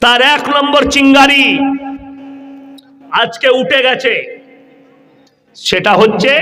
তার 1 নম্বর চিঙ্গারি আজকে উঠে গেছে, সেটা হচ্ছে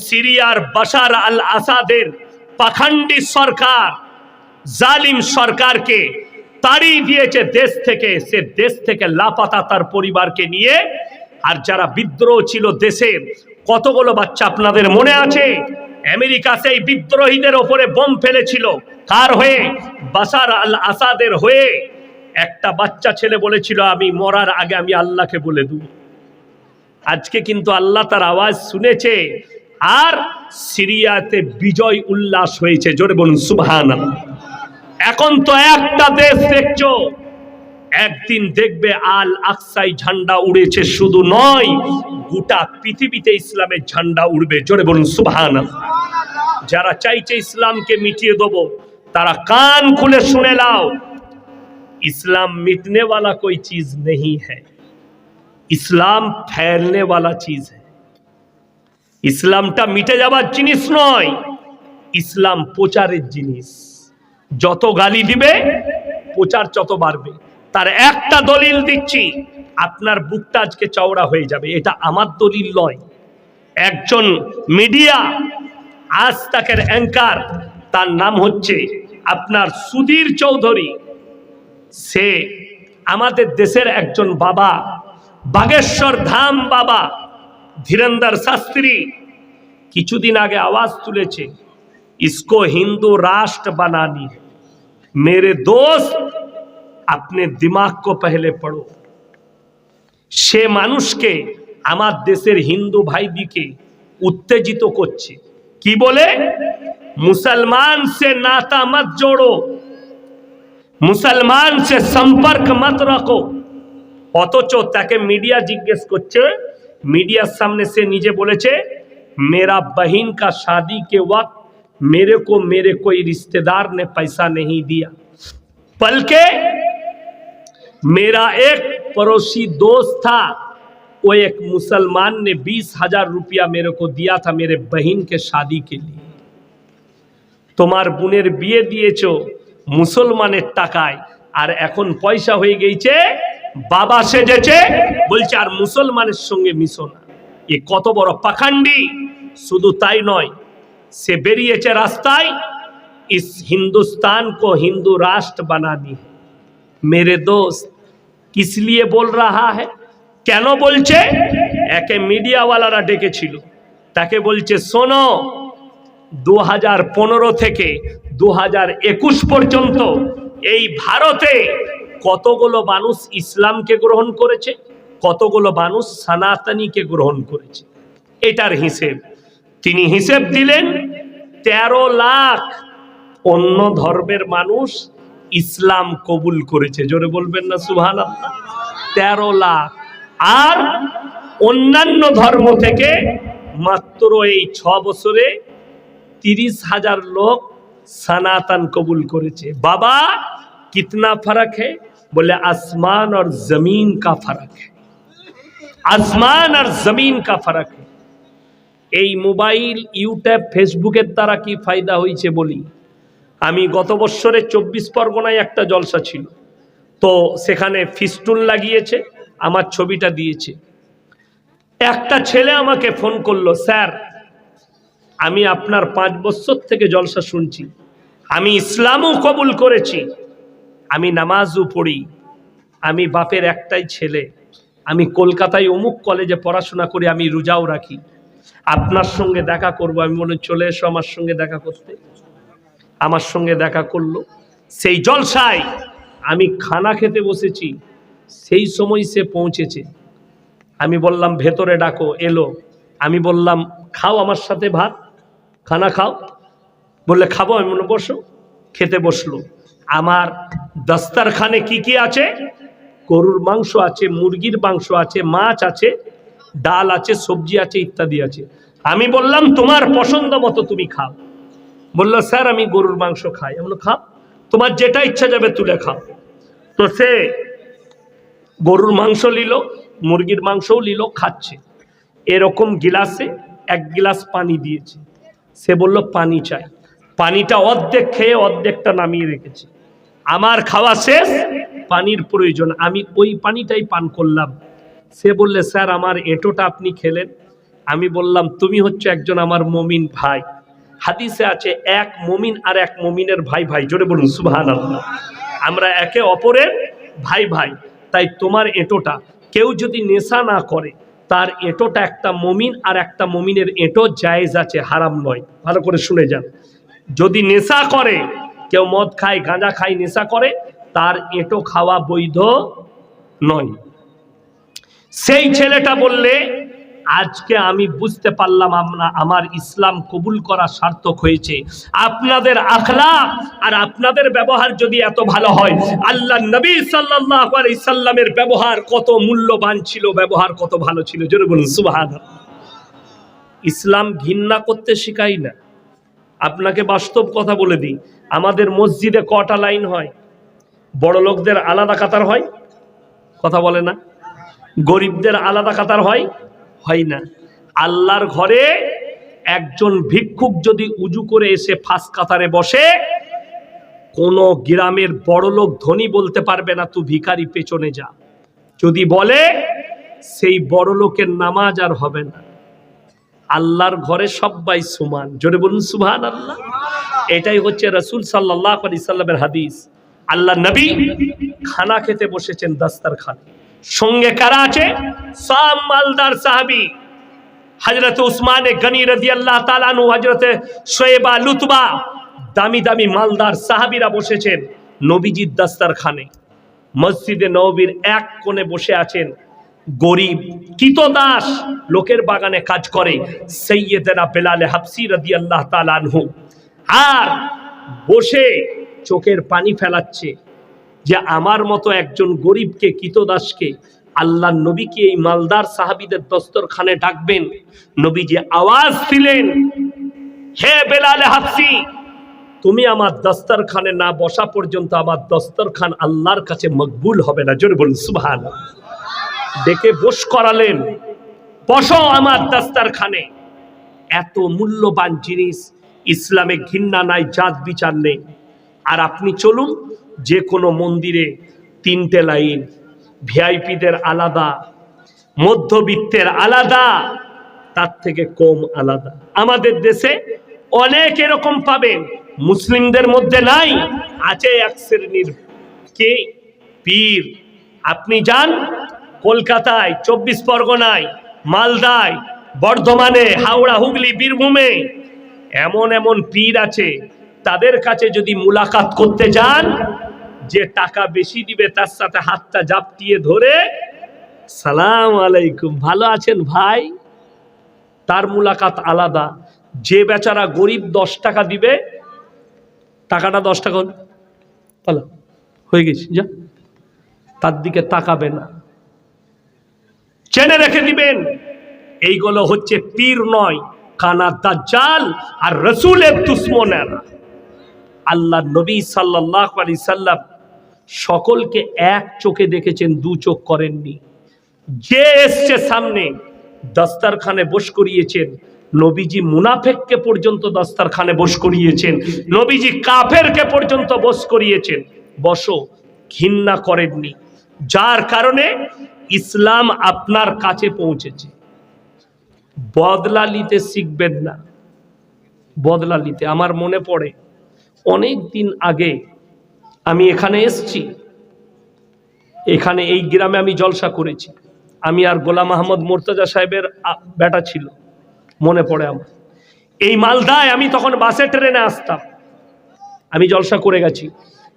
সিরিয়ার বাশার আল আসাদের পাখান্ডি সরকার, জালিম সরকারকে তাড়িয়ে দিয়েছে দেশ থেকে। সে দেশ থেকে লাপাতা তার পরিবারকে নিয়ে। আর যারা বিদ্রোহ ছিল দেশের, কতগুলো বাচ্চা আপনাদের মনে আছে? আমেরিকা সেই বিদ্রোহীদের ওপরে বোম ফেলেছিল। কার হয়ে? বাশার আল আসাদের হয়ে। একটা বাচ্চা ছেলে বলেছিল, আমি মরার আগে আমি আল্লাহকে বলে দেব। আজকে কিন্তু আল্লাহ তার আওয়াজ শুনেছে, আর সিরিয়াতে বিজয় উল্লাস হয়েছে। জোরে বলুন সুবহানাল্লাহ। এখন তো একটা দেশ দেখছো, একদিন দেখবে আল আকসায় ঝান্ডা উড়েছে। শুধু নয়, গোটা পৃথিবীতে ইসলামের ঝান্ডা উড়বে। জোরে বলুন সুবহানাল্লাহ। যারা চাইছে ইসলামকে মিটিয়ে দেবো, তারা কান খুলে শুনে নাও, इस्लाम मिटने वाला कोई चीज नहीं है, इस्लाम फैलने वाला चीज है। इस्लामटा मिटे যাবার জিনিস নয়, ইসলাম প্রচারের জিনিস। যত গালি দিবে প্রচার তত বাড়বে। তার একটা দলিল দিচ্ছি, আপনার বুকটা আজকে চওড়া হয়ে যাবে। এটা আমার দলিল নয়, একজন মিডিয়া আজ তাকের অ্যাঙ্কার, তার নাম হচ্ছে আপনার সুধীর চৌধুরী। সে আমাদের দেশের একজন বাবা, বাগেশ্বর ধাম বাবা ধীরেন্দ্র শাস্ত্রী কিছুদিন আগে আওয়াজ তুলেছে, इसको हिंदू राष्ट्र बनानी है। मेरे दोस्त, अपने दिमाग को पहले पढ़ो। সে মানুষকে, আমার দেশের হিন্দু ভাইদিকে উত্তেজিত করছে। কি বলে? মুসলমান সে নাতা মত জোড়ো, মুসলমান সে সম্পর্ক মত রাখো। অথচ তাকে মিডিয়া জিজ্ঞেস করছে, মিডিয়ার সামনে সে নিজে বলেছে, मेरा बहन का शादी के वक्त मेरे को मेरे कोई रिश्तेदार ने पैसा नहीं दिया, बल्कि मेरा एक पड़ोसी दोस्त था, वो एक मुसलमान ने 20,000 रुपया मेरे को दिया था मेरे बहन के शादी के लिए। তোমার বোনের বিয়ে দিয়েছো মুসলমানের টাকায়, আর এখন পয়সা হয়ে গেছে, বাবা সেজেছে, বলছে আর মুসলমানের সঙ্গে মিশো না। এ কত বড় পাখান্ডি! শুধু তাই নয়, সে বেরিয়েছে রাস্তায়, इस हिंदुस्तान को हिंदू राष्ट्र बनानी है। मेरे दोस्त, किस लिए बोल रहा है? কেন বলছে? একে মিডিয়াওয়ালারা ডেকেছিল, তাকে বলছে, শোনো, 2015 থেকে 2021 পর্যন্ত এই ভারতে কতগুলো মানুষ ইসলামকে গ্রহণ করেছে, কতগুলো মানুষ সনাতনীকে গ্রহণ করেছে, এটার হিসেব তিনি হিসেব দিলেন। 13 লাখ অন্য ধর্মের মানুষ ইসলাম কবুল করেছে। জোরে বলবেন না সুবহানাল্লাহ? 13 লাখ। আর অন্যান্য ধর্ম থেকে মাত্র এই 6 বছরে 30,000 लोग सनातन कबूल करेছে। बाबा कितना फर्क है? बोले आसमान और जमीन का फर्क है, आसमान और जमीन का फर्क है। এই মোবাইল, ইউটিউব, ফেসবুকের দ্বারা কি ফায়দা হয়েছে বলি। আমি গত বছরে 24 পরগনায় একটা জলসা ছিল, তো সেখানে ফিস্টুন লাগিয়েছে, আমার ছবিটা দিয়েছে। একটা ছেলে আমাকে ফোন করলো, স্যার আমি আপনার 5 বছর থেকে জলসা শুনছি, আমি ইসলামও কবুল করেছি, আমি নামাজও পড়ি, আমি বাপের একটাই ছেলে, আমি কলকাতায় অমুক কলেজে পড়াশোনা করি, আমি রোজাও রাখি, আপনার সঙ্গে দেখা করব। আমি বলে, চলে এসো আমার সঙ্গে দেখা করতে। আমার সঙ্গে দেখা করলো। সেই জলসায় আমি খানা খেতে বসেছি, সেই সময় সে পৌঁছেছে। আমি বললাম ভেতরে ডাকো, এলো। আমি বললাম খাও আমার সাথে ভাত, খানা খাও। বললে খাবো। আমি বললাম বসো। খেতে বসলো। আমার দস্তরখানে কি কি আছে? গরুর মাংস আছে, মুরগির মাংস আছে, মাছ আছে, ডাল আছে, সবজি আছে, ইত্যাদি আছে। আমি বললাম তোমার পছন্দ মতো তুমি খাও। বললো স্যার আমি গরুর মাংস খাই। আমি বললাম খাও, তোমার যেটা ইচ্ছা যাবে তুলে খাও। তো সে গরুর মাংস নিল, মুরগির মাংসও নিল, খাচ্ছে। এরকম গিলাসে 1 গিলাস পানি দিয়েছে। সে বলল পানি চাই। পানিটা অর্ধেক খেয়ে অর্ধেকটা নামিয়ে রেখেছে। আমার খাওয়া শেষ, পানির প্রয়োজন, আমি ওই পানিটাই পান করলাম। সে বললে, স্যার আমার এঁটোটা আপনি খেলেন। আমি বললাম, তুমি হচ্ছে একজন আমার মুমিন ভাই। হাদিসে আছে এক মুমিন আর এক মুমিনের ভাই ভাই। জোরে বলুন সুবহানাল্লাহ। আমরা একে অপরের ভাই ভাই। তাই তোমার এঁটোটা কেউ যদি নেশা না করে, তার এঁটোটা একটা মুমিন আর একটা মুমিনের এঁটো জায়েজ আছে, হারাম নয়। ভালো করে শুনে যান। যদি নেশা করে, কেউ মদ খায়, গাঁজা খায়, নেশা করে, তার এঁটো খাওয়া বৈধ নয়। সেই ছেলেটা বললে, আজকে আমি বুঝতে পারলাম আমার ইসলাম কবুল করা সার্থক হয়েছে। আপনাদের আখলাক আর আপনাদের ব্যবহার যদি এত ভালো হয়, আল্লাহ নবী সাল্লাল্লাহু আলাইহি সাল্লামের ব্যবহার কত মূল্যবান ছিল, ব্যবহার কত ভালো ছিল। জোরে বলুন সুবহানাল্লাহ। ইসলাম ঘৃণা করতে শেখাই না। আপনাকে বাস্তব কথা বলে দিই, আমাদের মসজিদে কটা লাইন হয়? বড় লোকদের আলাদা কাতার হয়, কথা বলে না? গরিবদের আলাদা কাতার হয়, হয় না। আল্লাহর ঘরে একজন ভিক্ষুক যদি উজু করে এসে ফাঁস কাতারে বসে, কোন গ্রামের বড় লোক ধনী বলতে পারবে না তুই ভিখারি, পেছনে যা। যদি বলে, সেই বড় লোকের নামাজ আর হবে না। আল্লাহর ঘরে সবাই সমান। জোরে বলুন সুবহানাল্লাহ। এটাই হচ্ছে রাসূল সাল্লাল্লাহু আলাইহি সাল্লামের হাদিস। আল্লাহ নবী খানা খেতে বসেছেন দাস্তারখানে, সঙ্গে কারা আছে? সব মালদার সাহাবী। হযরত উসমান গনি রাদিয়াল্লাহু তাআলা আনহু, হযরত শোয়েবা, লুতবা, দামি দামি মালদার সাহাবীরা বসেছেন নবীজির দাস্তারখানে। মসজিদে নববীর এক কোণে বসে আছেন গরিব কিতদাস, লোকের বাগানে কাজ করে, সাইয়্যিদনা বেলাল হাবসি রাদিয়াল্লাহু তাআলা আনহু। আর বসে চোখের পানি ফেলাচ্ছে যে আমার মতো একজন গরিবকে, কিতদাসকে আল্লাহ নবী কি এই মালদার সাহাবীদের দস্তরখানে ডাকবেন? নবীজি আওয়াজ দিলেন, হে বেলাল হাবসি, তুমি আমার দস্তরখানে না বসা পর্যন্ত আমার দস্তরখান আল্লাহর কাছে মকবুল হবে না। জোরে বলুন সুবহানাল্লাহ। ডেকে বস করালেন, বসো আমার দস্তরখানে। এত মূল্যবান জিনিস, ইসলামে ঘৃণা নাই, জাত বিচার নেই। আর আপনি চলুন যে কোনো মন্দিরে 3টে লাইন, ভিআইপিদের আলাদা, মধ্যবিত্তের আলাদা, তার থেকে কম আলাদা। আমাদের দেশে অনেক এরকম পাবেন, মুসলিমদের মধ্যে নাই, আছে এক শ্রেণীর কে পীর। আপনি যান কলকাতায়, 24 পরগনায়, মালদায়, বর্ধমানে, হাওড়া, হুগলি, বীরভূমে এমন এমন পীর আছে, তাদের কাছে যদি মুলাকাত করতে যান, যে টাকা বেশি দিবে তার সাথে হাতটা জাপটিয়ে ধরে সালাম আলাইকুম, ভালো আছেন ভাই, তার মুলাকাত আলাদা। যে বেচারা গরিব 10 টাকা দিবে, টাকাটা 10 টাকা পালা হয়ে গেছে, যা, তার দিকে তাকাবে না, চেনে রেখে দিবেন। এইগুলো হচ্ছে পীর নয়, কানা দাজ্জাল আর রাসূলের দুশমনেরা। আল্লাহ নবী সাল্লাল্লাহু আলাইহি সাল্লাম সকলকে এক চোখে দেখেছেন, 2 চোখ করেননি। যে এসছে সামনে দস্তরখানে বস করিয়েছেন, নবীজি মুনাফিককে পর্যন্ত দস্তরখানে বস করিয়েছেন, নবীজি কাফেরকে পর্যন্ত বস করিয়েছেন। বসো, ঘৃণা করেননি, যার কারণে ইসলাম আপনার কাছে পৌঁছেছে। বদলা নিতে শিখবেন না, বদলা নিতে। আমার মনে পড়ে অনেক দিন আগে আমি এখানে এসছি, এখানে এই গ্রামে আমি জলসা করেছি। আমি আর গোলাম আহমদ মোর্তজা সাহেবের বেটা ছিল, মনে পড়ে আমার। এই মালদায় আমি তখন বাসে ট্রেনে আসতাম, আমি জলসা করে গেছি।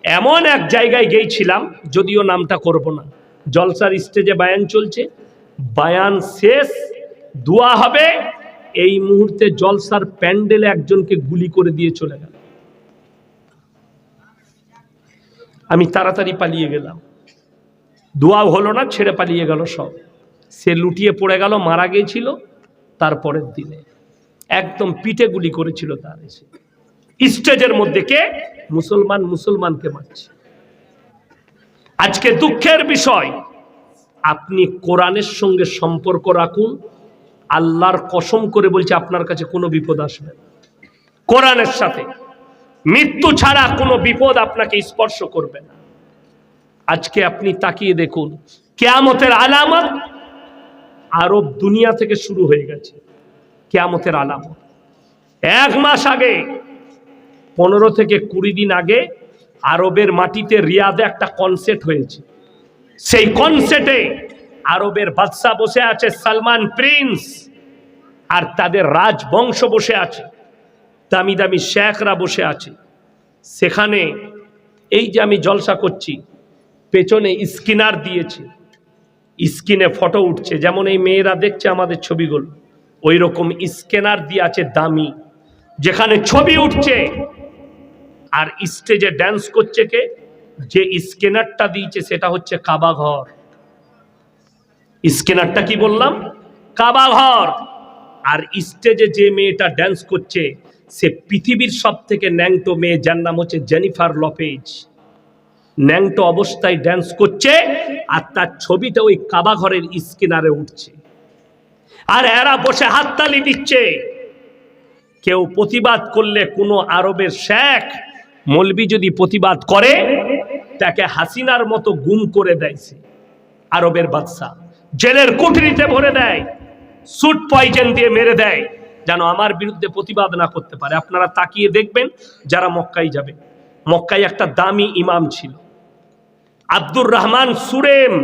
এমন এক জায়গায় গিয়েছিলাম, যদিও নামটা করব না, জলসার স্টেজে বায়ান চলছে, বায়ান শেষ, দোয়া হবে, এই মুহূর্তে জলসার প্যান্ডেলে একজনকে গুলি করে দিয়ে চলে গেল। আমি তাড়াতাড়ি পালিয়ে গেলাম, দোয়াও হলো না, ছেড়ে পালিয়ে গেল সব। সে লুটিয়ে পড়ে গেল, মারা গিয়েছিল। তারপরের দিনে একদম পিঠে গুলি করেছিল তার, এসে স্টেজের মধ্যে। কে? মুসলমান মুসলমানকে মারছে। আজকে দুঃখের বিষয়, আপনি কোরআনের সঙ্গে সম্পর্ক রাখুন, আল্লাহর কসম করে বলছে আপনার কাছে কোনো বিপদ আসবে না। কোরআনের সাথে মৃত্যু ছাড়া কোনো বিপদ আপনাকে স্পর্শ করবে না। আজকে আপনি তাকিয়ে দেখুন, কিয়ামতের আলামত আরব দুনিয়া থেকে শুরু হয়ে গেছে। কিয়ামতের আলামত 1 মাস আগে, 15 থেকে 20 দিন আগে আরবের মাটিতে রিয়াদে একটা কনসার্ট হয়েছে। সেই কনসার্টে আরবের বাদশা বসে আছে, সালমান প্রিন্স, আর তাদের রাজবংশ বসে আছে, দামি দামি শেখরা বসে আছে। সেখানে এই যে আমি জলসা করছি, পেছনে স্ক্রিনার দিয়েছে, স্ক্রিনে ফটো উঠছে, যেমন এই মেয়েরা দেখছে আমাদের ছবিগুলো, ওই রকম স্ক্যানার দিয়ে আছে দামি, যেখানে ছবি উঠছে। আর স্টেজে ড্যান্স করছে কে? যে স্ক্যানারটা দিয়েছে সেটা হচ্ছে কাবা ঘর। স্ক্যানারটা কি বললাম? কাবা ঘর। আর স্টেজে যে মেয়েটা ড্যান্স করছে সে পৃথিবীর সব থেকে ন্যাংটো মেয়ে, যার নাম হচ্ছে জেনিফার লপেজ। ন্যাংটো অবস্থায় ড্যান্স করছে আর তার ছবিটা ওই কাবা ঘরের স্ক্যানারে উঠছে, আর এরা বসে হাততালি দিচ্ছে। কেউ প্রতিবাদ করলে, কোনো আরবের শেখ মৌলবি যদি প্রতিবাদ করে, তাকে হাসিনার মতো গুম করে দেয়। আরবের বাদশা জেলের কুঠরিতে ভরে দেয়, সুট পয়জন দিয়ে মেরে দেয়, যেন আমার বিরুদ্ধে প্রতিবাদ না করতে পারে। আপনারা তাকিয়ে দেখবেন, যারা মক্কায় যাবে, মক্কায় একটা দামি ইমাম ছিল, আব্দুর রহমান সুরেম।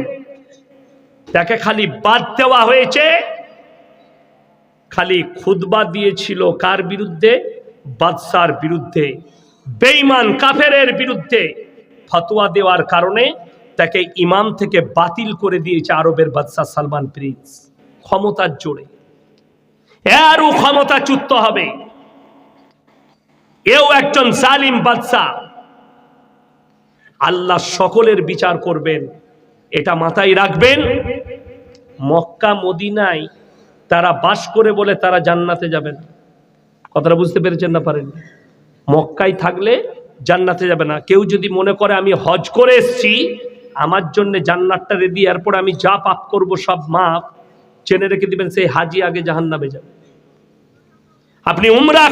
তাকে খালি বাদ দেওয়া হয়েছে, খালি খুতবা দিয়েছিল কার বিরুদ্ধে? বাদশার বিরুদ্ধে, বেঈমান কাফেরের বিরুদ্ধে। ফতোয়া দেওয়ার কারণে তাকে ইমাম থেকে বাতিল করে দিয়েছে আরবের বাদশা সালমান প্রিন্স, ক্ষমতার জোরে। এরও ক্ষমতাচ্যুত হবে, এও একজন জালিম বাদশা। আল্লাহ সকলের বিচার করবেন, এটা মাথায় রাখবেন। মক্কা মদিনায় তারা বাস করে বলে তারা জান্নাতে যাবে না। কথাটা বুঝতে পেরেছেন না? পারেন? মক্কায় থাকলে জান্নাতে যাবে না। কেউ যদি মনে করে আমি হজ করে এসছি, আমার জন্য জান্নাতটা রেডি, এরপর আমি যা পাপ করব সব মাফ, জেনে রেখে দিবেন সেই হাজি আগে জাহান্নামে যাবে। আপনি উমরা